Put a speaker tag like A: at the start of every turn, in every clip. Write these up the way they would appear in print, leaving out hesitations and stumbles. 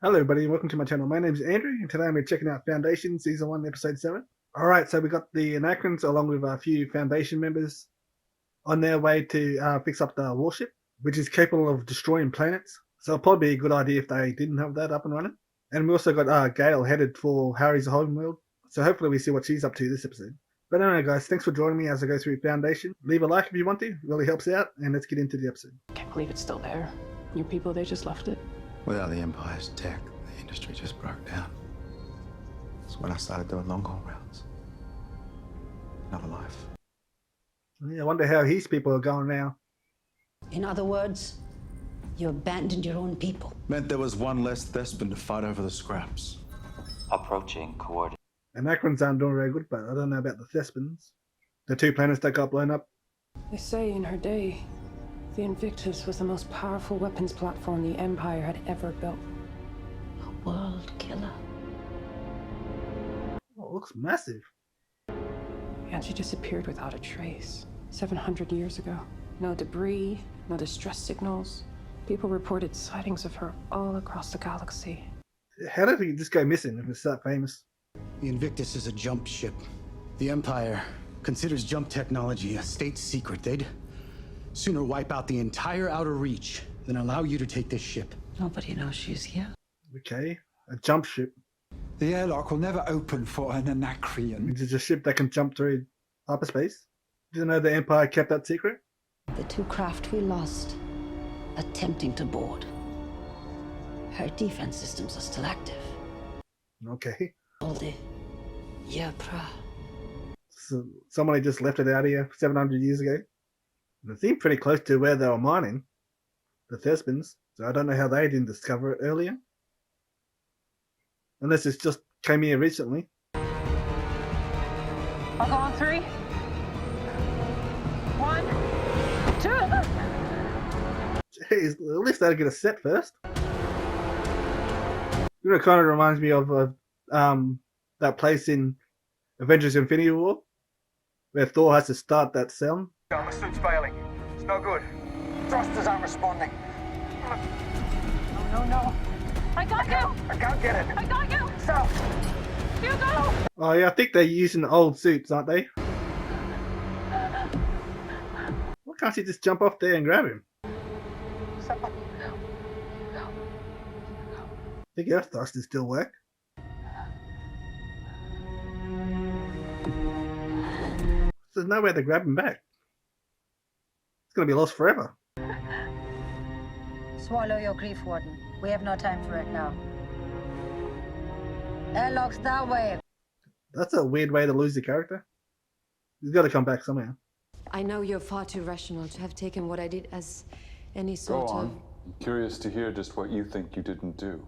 A: Hello everybody and welcome to my channel. My name is Andrew and today I'm checking out Foundation Season 1 Episode 7. Alright, so we got the Anacrons along with a few Foundation members on their way to fix up the warship, which is capable of destroying planets. So it'll probably be a good idea if they didn't have that up and running. And we also got Gale headed for Harry's homeworld, so hopefully we see what she's up to this episode. But anyway guys, thanks for joining me as I go through Foundation. Leave a like if you want to, it really helps out, and let's get into the episode.
B: Can't believe it's still there. Your people, they just left it.
C: Without the Empire's tech, the industry just broke down. That's when I started doing long-haul routes. Another life.
A: Yeah, I wonder how his people are going now.
D: In other words, you abandoned your own people.
C: Meant there was one less Thespin to fight over the scraps.
E: Approaching coordinates.
A: Anacrons aren't doing very good, but I don't know about the Thespins. The two planets that got blown up.
B: They say in her day, the Invictus was the most powerful weapons platform the Empire had ever built.
D: A world killer.
A: Oh, it looks massive.
B: And she disappeared without a trace. 700 years ago. No debris, no distress signals. People reported sightings of her all across the galaxy.
A: How did he just go missing if it's that famous?
F: The Invictus is a jump ship. The Empire considers jump technology a state secret. They'd sooner wipe out the entire Outer Reach than allow you to take this ship.
D: Nobody knows she's here.
A: Okay, a jump ship.
G: The airlock will never open for an Anacreon.
A: It's a ship that can jump through hyperspace. Didn't know the Empire kept that secret?
D: The two craft we lost, attempting to board. Her defense systems are still active.
A: Okay.
D: All the Yepra.
A: So somebody just left it out here 700 years ago. And it seemed pretty close to where they were mining, the Thespins, so I don't know how they didn't discover it earlier. Unless it's just came here recently.
B: I'll go on 3. 1, 2.
A: Jeez, at least they'll get a set first. You know, it kind of reminds me of that place in Avengers Infinity War, where Thor has to start that sound.
H: My suit's failing. It's no good. Thrusters aren't responding.
B: No. I got you!
H: I can't get it.
B: I got you!
H: Stop!
B: You go!
A: Oh yeah, I think they're using old suits, aren't they? Why can't you just jump off there and grab him?
H: Stop.
A: I think our thrusters still work. There's no way to grab him back. It's gonna be lost forever.
I: Swallow your grief, Warden. We have no time for it now. Airlock's that way.
A: That's a weird way to lose the character. He's got to come back somehow.
J: I know you're far too rational to have taken what I did as any sort
K: Go on.
J: of...
K: I'm curious to hear just what you think you didn't do.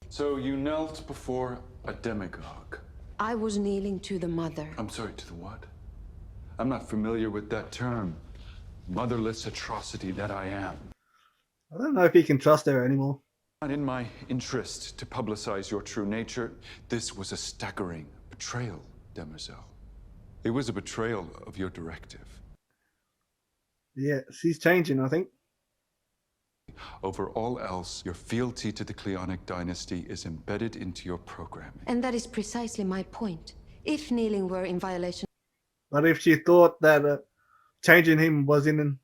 K: So you knelt before a demagogue.
J: I was kneeling to the mother.
K: I'm sorry, to the what? I'm not familiar with that term. Motherless atrocity that I am.
A: I don't know if he can trust her anymore.
K: Not in my interest to publicize your true nature. This was a staggering betrayal, demoiselle. It was a betrayal of your directive.
A: Yeah, she's changing, I think.
K: Over all else, your fealty to the Cleonic dynasty is embedded into your programming.
J: And that is precisely my point. If kneeling were in violation...
A: But if she thought that changing him was in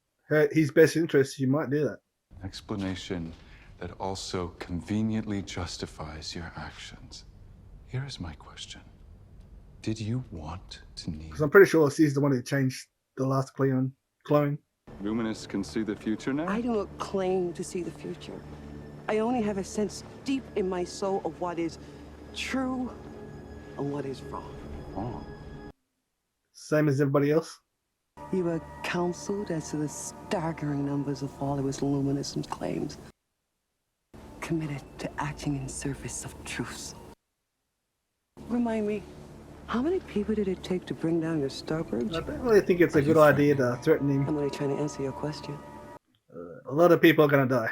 A: his best interest, she might do that.
K: Explanation that also conveniently justifies your actions. Here is my question. Did you want to kneel?
A: Because I'm pretty sure she's the one who changed the last clone.
K: Luminous can see the future now?
L: I do not claim to see the future. I only have a sense deep in my soul of what is true and what is wrong.
K: Wrong?
A: Same as everybody else.
L: You were counseled as to the staggering numbers of followers Luminous claims. Committed to acting in service of truth. Remind me, how many people did it take to bring down your Starbridge?
A: I don't really think it's a good idea to threaten him.
L: I'm only trying to answer your question.
A: A lot of people are going to die.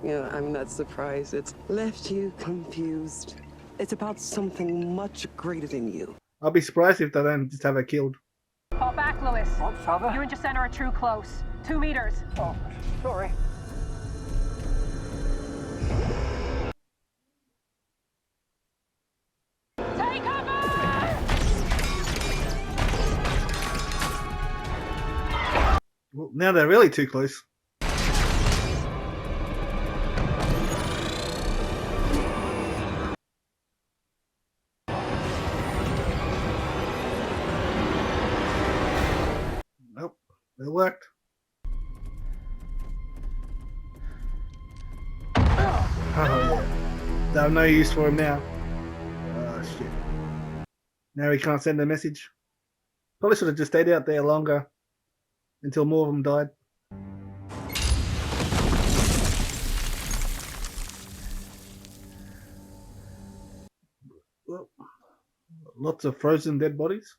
L: Yeah, I'm not surprised. It's left you confused. It's about something much greater than you.
A: I'll be surprised if they don't just have her killed.
B: Fall back, Lewis.
H: What, Father?
B: You and Jacinta are too close. 2 meters.
H: Oh, sorry.
B: Take cover!
A: Well, now they're really too close. Nope, it worked. Oh yeah. They have no use for him now. Oh shit. Now he can't send a message. Probably should have just stayed out there longer until more of them died. Well, lots of frozen dead bodies.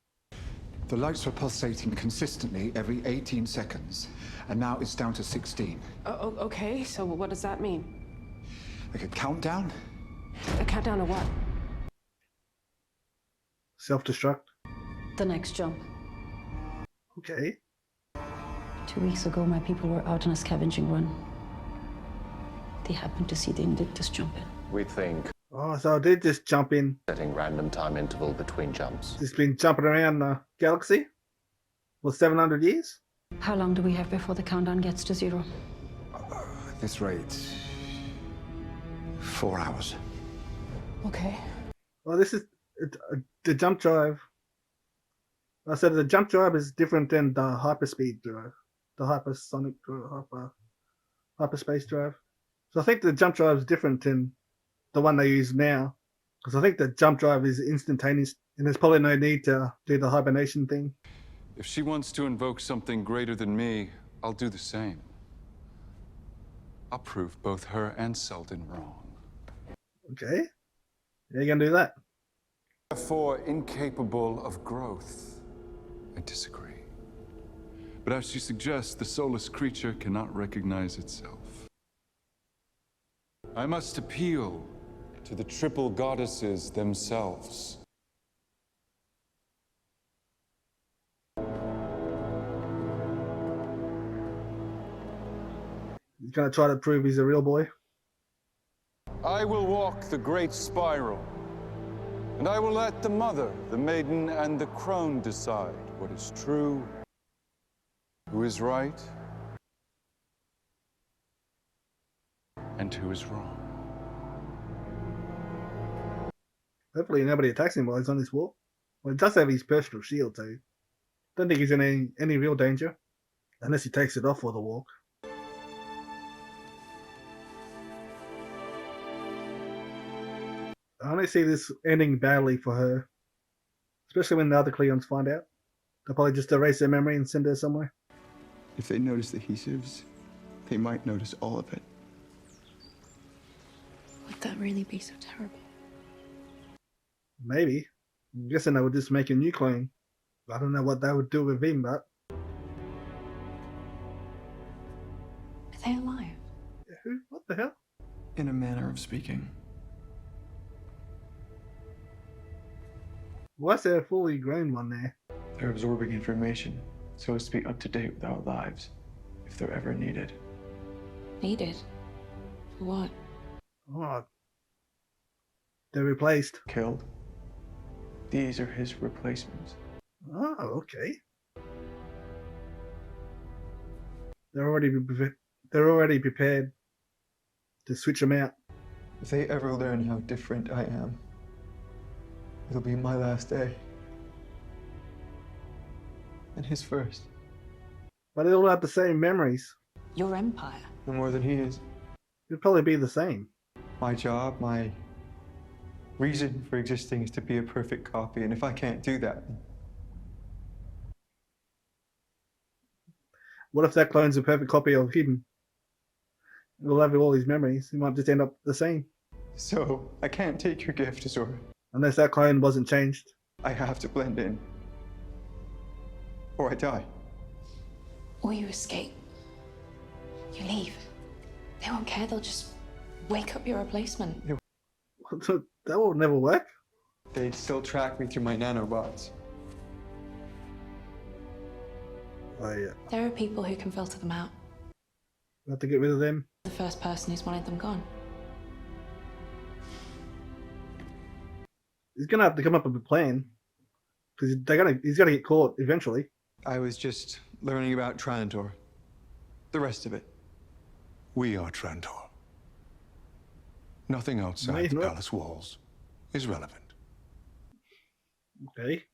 G: The lights were pulsating consistently every 18 seconds, and now it's down to 16.
B: Oh, okay, so what does that mean?
G: Like a countdown?
B: A countdown to what?
A: Self-destruct.
D: The next jump.
A: Okay.
D: 2 weeks ago, my people were out on a scavenging run. They happened to see the Invictus jump in.
M: We think
A: Oh, so I did just jump in.
M: setting random time interval between jumps.
A: Just been jumping around the galaxy for 700 years.
D: How long do we have before the countdown gets to 0?
G: At this rate, 4 hours.
B: Okay.
A: Well, this is the jump drive. I said the jump drive is different than the hyperspeed drive, the hypersonic drive, hyperspace drive. So I think the jump drive is different than the one they use now, because I think the jump drive is instantaneous, and there's probably no need to do the hibernation thing.
K: If she wants to invoke something greater than me, I'll do the same. I'll prove both her and Selden wrong.
A: Okay, yeah, you gonna do that?
K: Therefore, incapable of growth. I disagree. But as she suggests, the soulless creature cannot recognize itself. I must appeal to the triple goddesses themselves.
A: He's gonna try to prove he's a real boy.
K: I will walk the great spiral, and I will let the mother, the maiden, and the crone decide what is true, who is right, and who is wrong.
A: Hopefully nobody attacks him while he's on this walk. Well, he does have his personal shield, so don't think he's in any real danger, unless he takes it off for the walk. I only see this ending badly for her, especially when the other Cleons find out. They'll probably just erase their memory and send her somewhere.
C: If they notice the adhesives, they might notice all of it.
J: Would that really be so terrible?
A: Maybe. I'm guessing they would just make a new clone. I don't know what they would do with him, but...
J: Are they alive?
A: Who? What the hell?
C: In a manner of speaking.
A: Why is there a fully grown one there?
C: They're absorbing information so as to be up to date with our lives, if they're ever needed.
J: Needed? For what?
A: Oh. They're replaced.
C: Killed. These are his replacements.
A: Oh, okay. They're already prepared to switch them out.
C: If they ever learn how different I am, it'll be my last day. And his first.
A: But they all have the same memories.
J: Your empire?
C: No more than he is.
A: It'd probably be the same.
C: My job, my reason for existing is to be a perfect copy, and if I can't do that...
A: What if that clone's a perfect copy of him? We'll have all his memories. He might just end up the same.
C: So, I can't take your gift, Azor.
A: Unless that clone wasn't changed.
C: I have to blend in. Or I die.
J: Or you escape. You leave. They won't care, they'll just wake up your replacement.
A: That will never work.
C: They'd still track me through my nanobots.
A: Oh yeah.
J: There are people who can filter them out.
A: We have to get rid of them.
J: The first person who's wanted them gone.
A: He's gonna have to come up with a plan because he's gonna get caught eventually.
C: I was just learning about Trantor. The rest of it.
N: We are Trantor. Nothing outside the palace walls is relevant.
A: Okay.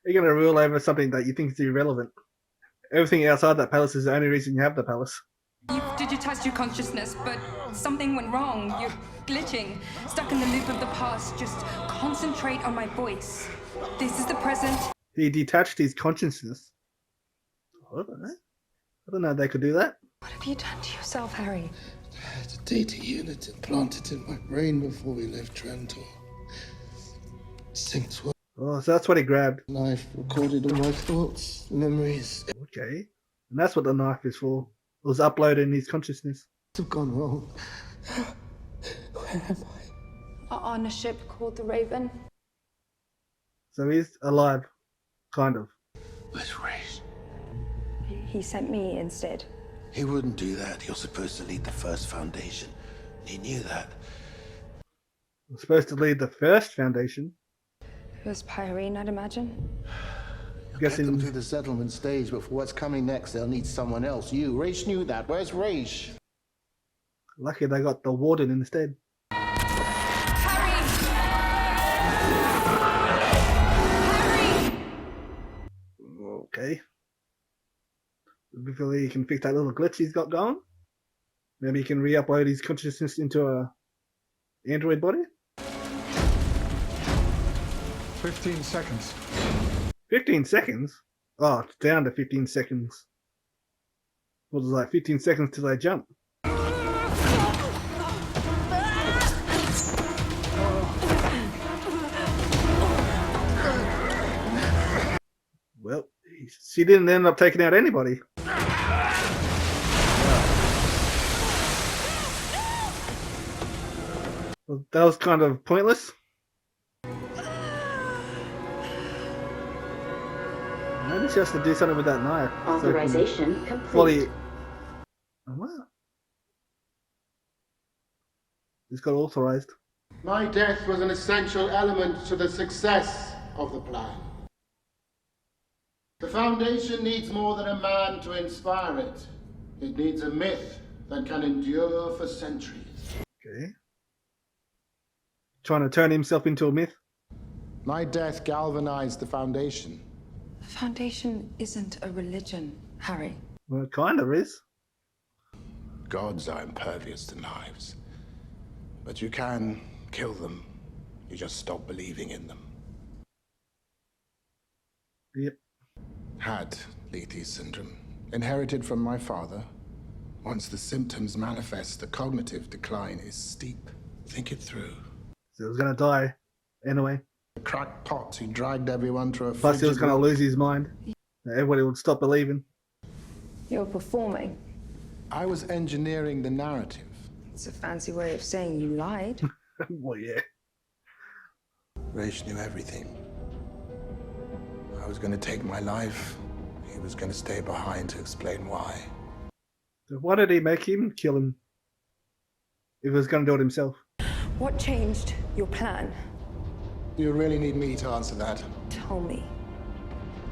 A: You're gonna rule over something that you think is irrelevant. Everything outside that palace is the only reason you have the palace.
O: You've digitized your consciousness, but something went wrong. You're glitching, stuck in the loop of the past. Just concentrate on my voice. This is the present.
A: He detached his consciousness. I don't know if they could do that.
O: What have you done to yourself, Harry?
P: I had a data unit implanted in my brain before we left Trantor. Synced well.
A: Oh, so that's what he grabbed.
P: Knife recorded all my thoughts, memories.
A: Okay. And that's what the knife is for. It was uploading his consciousness.
P: Have gone wrong. Where am I?
J: On a ship called the Raven.
A: So he's alive. Kind of.
P: Where's Raish?
O: He sent me instead.
P: He wouldn't do that. You're supposed to lead the first foundation. He knew that.
A: I'm supposed to lead the first foundation.
O: It was Pyrene, I'd imagine.
P: Get them through the settlement stage, but for what's coming next, they'll need someone else. You. Raish knew that. Where's Raish?
A: Lucky they got the warden instead. Okay. Before he can fix that little glitch he's got going. Maybe he can re-upload his consciousness into a android body.
G: 15 seconds.
A: 15 seconds? Oh, it's down to 15 seconds. What was it, like 15 seconds till they jump? Well, she didn't end up taking out anybody. Well, that was kind of pointless. Maybe she has to do something with that knife.
Q: Authorization
A: so
Q: complete.
A: What? It's got authorized.
R: My death was an essential element to the success of the plan. The Foundation needs more than a man to inspire it. It needs a myth that can endure for centuries.
A: Okay. Trying to turn himself into a myth?
P: My death galvanized the Foundation.
O: The Foundation isn't a religion, Harry.
A: Well, it kind of is.
P: Gods are impervious to knives. But you can kill them. You just stop believing in them.
A: Yep.
P: Had Leethy's syndrome. Inherited from my father. Once the symptoms manifest, the cognitive decline is steep. Think it through.
A: So he was going to die anyway.
P: The crackpot who dragged everyone to a
A: Plus he was going to lose his mind. Everybody would stop believing.
O: You're performing.
P: I was engineering the narrative.
O: It's a fancy way of saying you lied.
A: Well, yeah.
P: Raish knew everything. I was going to take my life. He was going to stay behind to explain why.
A: So why did he make him kill him? If he was going to do it himself.
O: What changed your plan?
P: You really need me to answer that.
O: Tell me.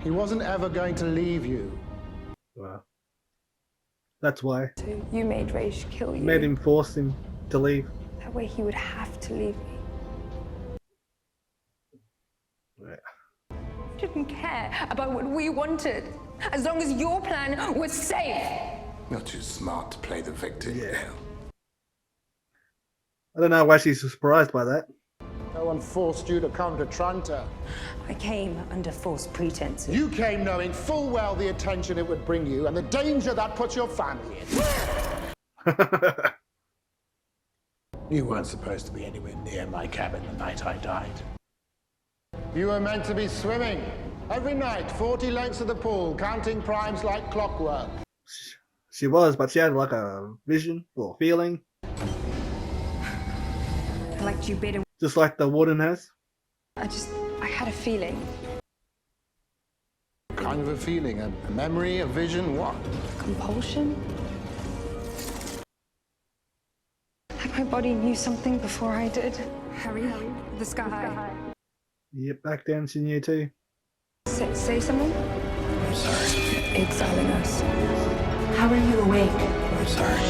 P: He wasn't ever going to leave you.
A: Wow. That's why.
O: So you made Raish kill you.
A: Made him force him to leave.
O: That way he would have to leave me.
A: Yeah.
O: You didn't care about what we wanted. As long as your plan was safe.
P: You're too smart to play the victim.
A: Yeah. I don't know why she's surprised by that.
P: No one forced you to come to Trantor.
O: I came under false pretenses.
P: You came knowing full well the attention it would bring you and the danger that puts your family in. You weren't supposed to be anywhere near my cabin the night I died. You were meant to be swimming. Every night, 40 lengths of the pool, counting primes like clockwork.
A: She was, but she had like a vision or feeling.
O: I liked you better.
A: Just like the warden has.
O: I had a feeling.
P: kind of a feeling? A memory, a vision, what?
J: Compulsion? Like my body knew something before I did.
O: Harry, the sky.
A: Yep, back down she knew too.
O: Say something?
B: I'm sorry.
O: Exiling us.
B: How are you awake?
C: I'm sorry.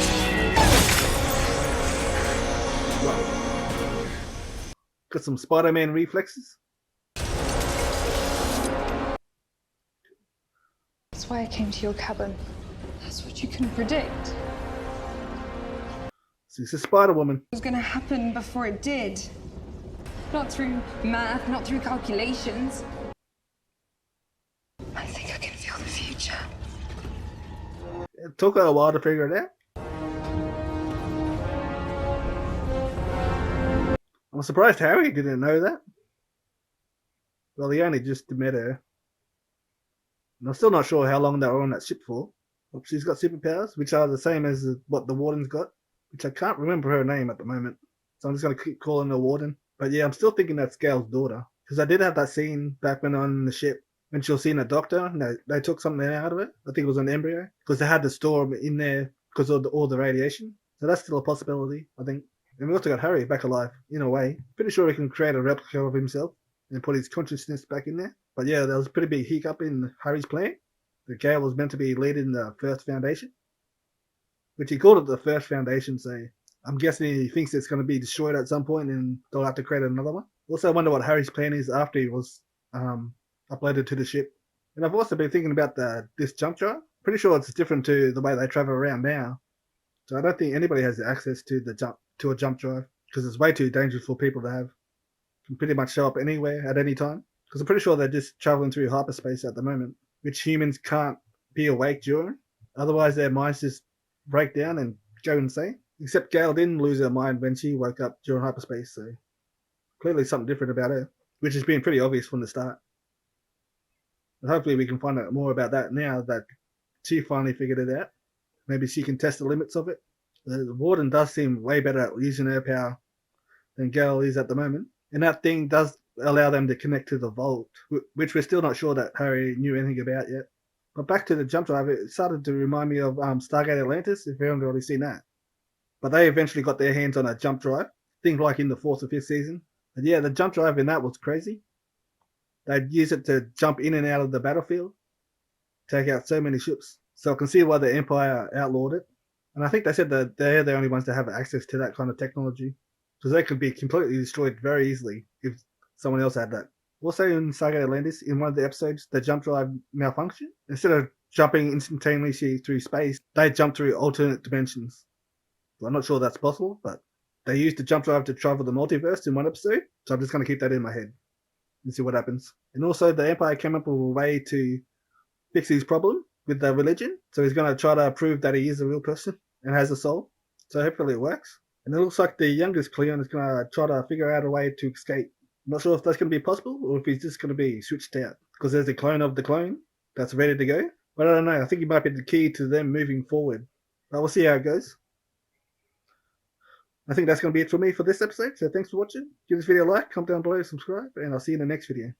A: Got some Spider-Man reflexes.
J: That's why I came to your cabin. That's what you can predict.
A: She's a Spider-Woman.
O: It was gonna happen before it did. Not through math, not through calculations.
J: I think I can feel the future.
A: It took her a while to figure it out. I'm surprised Harry didn't know that. Well, he only just met her. And I'm still not sure how long they were on that ship for. But she's got superpowers, which are the same as what the Warden's got, which I can't remember her name at the moment. So I'm just going to keep calling her Warden. But yeah, I'm still thinking that's Gale's daughter. Because I did have that scene back when on the ship, when she was seeing a doctor, and they took something out of it. I think it was an embryo. Because they had to store him in there because of all the radiation. So that's still a possibility, I think. And we also got Harry back alive, in a way. Pretty sure we can create a replica of himself and put his consciousness back in there. But yeah, there was a pretty big hiccup in Harry's plan. The Gale was meant to be leading the first foundation, which he called it the first foundation, so I'm guessing he thinks it's going to be destroyed at some point and they'll have to create another one. Also, I wonder what Harry's plan is after he was uploaded to the ship. And I've also been thinking about this jump drive. Pretty sure it's different to the way they travel around now. So I don't think anybody has access to a jump drive because it's way too dangerous for people to have. Can pretty much show up anywhere at any time. Because I'm pretty sure they're just traveling through hyperspace at the moment, which humans can't be awake during. Otherwise, their minds just break down and go insane. Except Gale didn't lose her mind when she woke up during hyperspace, so clearly something different about her, which has been pretty obvious from the start. But hopefully we can find out more about that now that she finally figured it out. Maybe she can test the limits of it. The Warden does seem way better at using her power than Gale is at the moment. And that thing does allow them to connect to the vault, which we're still not sure that Harry knew anything about yet. But back to the jump drive, it started to remind me of Stargate Atlantis, if you haven't already seen that. But they eventually got their hands on a jump drive, things like in the 4th or 5th season. And yeah, the jump drive in that was crazy. They'd use it to jump in and out of the battlefield, take out so many ships. So I can see why the Empire outlawed it. And I think they said that they're the only ones that have access to that kind of technology. Because they could be completely destroyed very easily if someone else had that. Also in Stargate Atlantis, in one of the episodes, the jump drive malfunctioned. Instead of jumping instantaneously through space, they jump through alternate dimensions. Well, I'm not sure that's possible, but they used the jump drive to travel the multiverse in one episode, so I'm just going to keep that in my head and see what happens. And also, the Empire came up with a way to fix his problem with the religion, so he's going to try to prove that he is a real person and has a soul. So hopefully it works. And it looks like the youngest Cleon is going to try to figure out a way to escape. I'm not sure if that's going to be possible or if he's just going to be switched out, because there's a clone of the clone that's ready to go. But I don't know. I think it might be the key to them moving forward. But we'll see how it goes. I think that's going to be it for me for this episode. So thanks for watching. Give this video a like, comment down below, subscribe, and I'll see you in the next video.